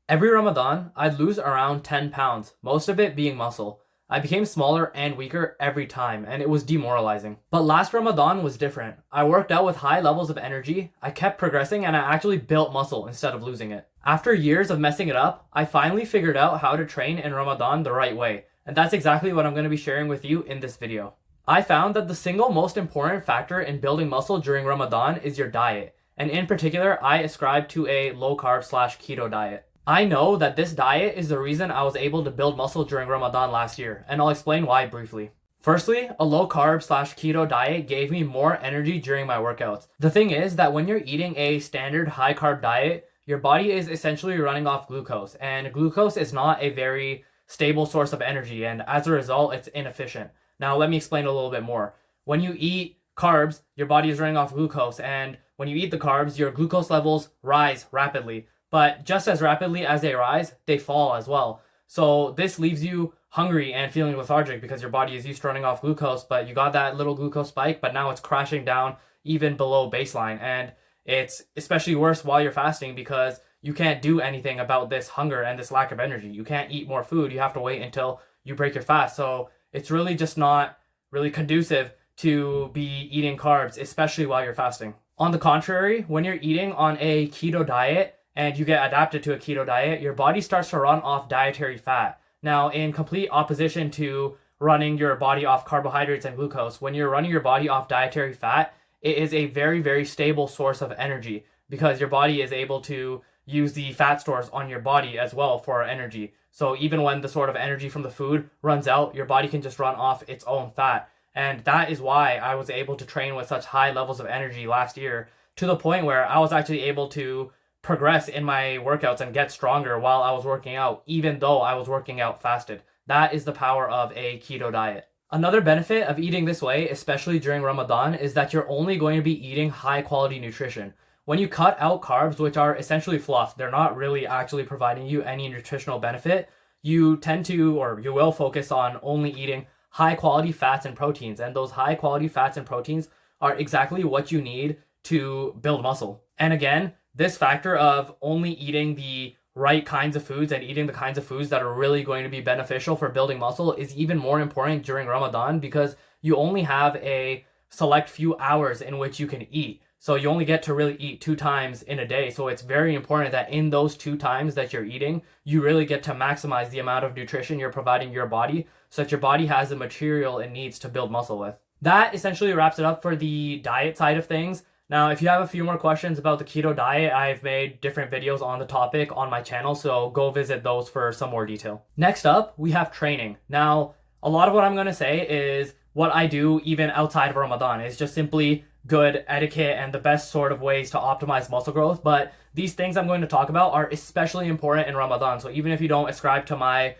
Every Ramadan, I'd lose around 10 pounds, most of it being muscle. I became smaller and weaker every time, and it was demoralizing. But last Ramadan was different. I worked out with high levels of energy, I kept progressing, and I actually built muscle instead of losing it. After years of messing it up, I finally figured out how to train in Ramadan the right way, and that's exactly what I'm going to be sharing with you in this video. I found that the single most important factor in building muscle during Ramadan is your diet, and in particular, I ascribe to a low carb / keto diet. I know that this diet is the reason I was able to build muscle during Ramadan last year, and I'll explain why briefly. Firstly, a low carb / keto diet gave me more energy during my workouts. The thing is that when you're eating a standard high carb diet, your body is essentially running off glucose, and glucose is not a very stable source of energy, and as a result, it's inefficient. Now, let me explain a little bit more. When you eat carbs, your body is running off glucose, and when you eat the carbs, your glucose levels rise rapidly. But just as rapidly as they rise, they fall as well. So this leaves you hungry and feeling lethargic because your body is used to running off glucose, but you got that little glucose spike, but now it's crashing down even below baseline. And it's especially worse while you're fasting because you can't do anything about this hunger and this lack of energy. You can't eat more food. You have to wait until you break your fast. So it's really just not really conducive to be eating carbs, especially while you're fasting. On the contrary, when you're eating on a keto diet, and you get adapted to a keto diet, your body starts to run off dietary fat. Now, in complete opposition to running your body off carbohydrates and glucose, when you're running your body off dietary fat, it is a very, very stable source of energy because your body is able to use the fat stores on your body as well for energy. So even when the sort of energy from the food runs out, your body can just run off its own fat. And that is why I was able to train with such high levels of energy last year, to the point where I was actually able to progress in my workouts and get stronger while I was working out, even though I was working out fasted. That is the power of a keto diet. Another benefit of eating this way, especially during Ramadan, is that you're only going to be eating high quality nutrition. When you cut out carbs, which are essentially fluff, they're not really actually providing you any nutritional benefit, you tend to, or you will focus on only eating high quality fats and proteins. And those high quality fats and proteins are exactly what you need to build muscle. And again, this factor of only eating the right kinds of foods and eating the kinds of foods that are really going to be beneficial for building muscle is even more important during Ramadan because you only have a select few hours in which you can eat. So you only get to really eat 2 times in a day. So it's very important that in those 2 times that you're eating, you really get to maximize the amount of nutrition you're providing your body so that your body has the material it needs to build muscle with. That essentially wraps it up for the diet side of things. Now, if you have a few more questions about the keto diet, I've made different videos on the topic on my channel, so go visit those for some more detail. Next up, we have training. Now, a lot of what I'm going to say is what I do even outside of Ramadan. It's just simply good etiquette and the best sort of ways to optimize muscle growth, but these things I'm going to talk about are especially important in Ramadan. So even if you don't ascribe to my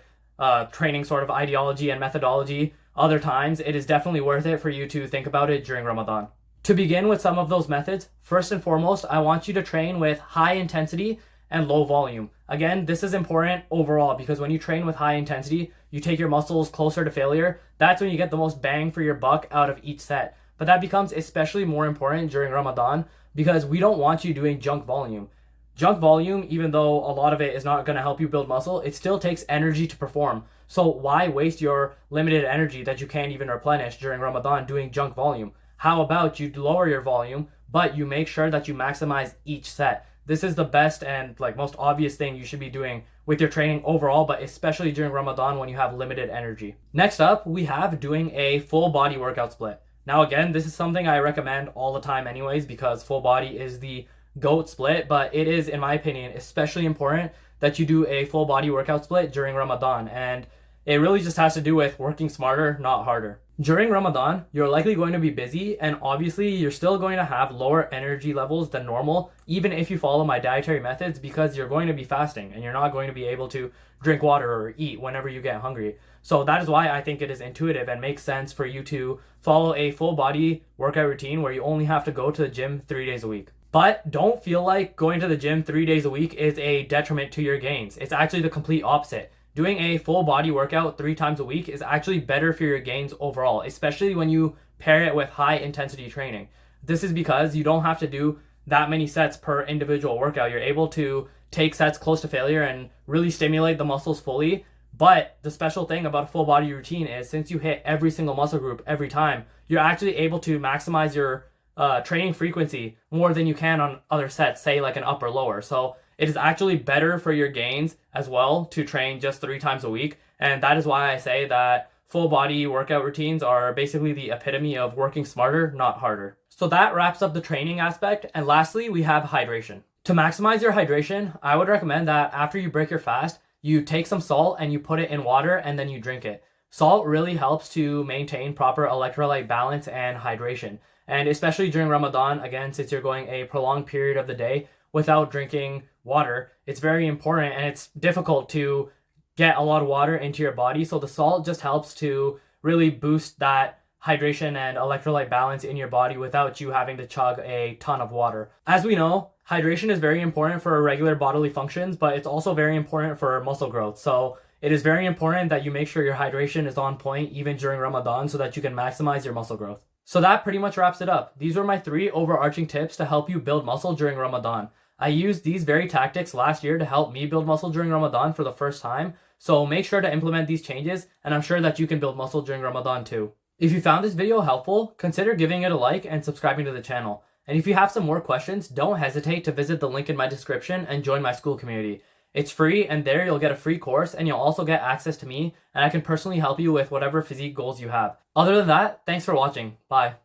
training sort of ideology and methodology other times, it is definitely worth it for you to think about it during Ramadan. To begin with some of those methods, first and foremost, I want you to train with high intensity and low volume. Again, this is important overall because when you train with high intensity, you take your muscles closer to failure. That's when you get the most bang for your buck out of each set. But that becomes especially more important during Ramadan because we don't want you doing junk volume. Junk volume, even though a lot of it is not going to help you build muscle, it still takes energy to perform. So why waste your limited energy that you can't even replenish during Ramadan doing junk volume? How about you lower your volume, but you make sure that you maximize each set? This is the best and most obvious thing you should be doing with your training overall, but especially during Ramadan when you have limited energy. Next up, we have doing a full body workout split. Now again, this is something I recommend all the time anyways because full body is the GOAT split, but it is, in my opinion, especially important that you do a full body workout split during Ramadan. And it really just has to do with working smarter, not harder. During Ramadan, you're likely going to be busy, and obviously you're still going to have lower energy levels than normal, even if you follow my dietary methods, because you're going to be fasting and you're not going to be able to drink water or eat whenever you get hungry. So that is why I think it is intuitive and makes sense for you to follow a full body workout routine where you only have to go to the gym 3 days a week. But don't feel like going to the gym 3 days a week is a detriment to your gains. It's actually the complete opposite. Doing a full body workout 3 times a week is actually better for your gains overall, especially when you pair it with high intensity training. This is because you don't have to do that many sets per individual workout. You're able to take sets close to failure and really stimulate the muscles fully. But the special thing about a full body routine is since you hit every single muscle group every time, you're actually able to maximize your training frequency more than you can on other sets, say like an upper lower. So it is actually better for your gains as well to train just 3 times a week. And that is why I say that full body workout routines are basically the epitome of working smarter, not harder. So that wraps up the training aspect. And lastly, we have hydration. To maximize your hydration, I would recommend that after you break your fast, you take some salt and you put it in water and then you drink it. Salt really helps to maintain proper electrolyte balance and hydration. And especially during Ramadan, again, since you're going a prolonged period of the day without drinking water, it's very important and it's difficult to get a lot of water into your body. So the salt just helps to really boost that hydration and electrolyte balance in your body without you having to chug a ton of water. As we know, hydration is very important for regular bodily functions, but it's also very important for muscle growth. So it is very important that you make sure your hydration is on point even during Ramadan so that you can maximize your muscle growth. So that pretty much wraps it up. These were my 3 overarching tips to help you build muscle during Ramadan. I used these very tactics last year to help me build muscle during Ramadan for the first time. So make sure to implement these changes, and I'm sure that you can build muscle during Ramadan too. If you found this video helpful, consider giving it a like and subscribing to the channel. And if you have some more questions, don't hesitate to visit the link in my description and join my Skool community. It's free, and there you'll get a free course and you'll also get access to me, and I can personally help you with whatever physique goals you have. Other than that, thanks for watching. Bye.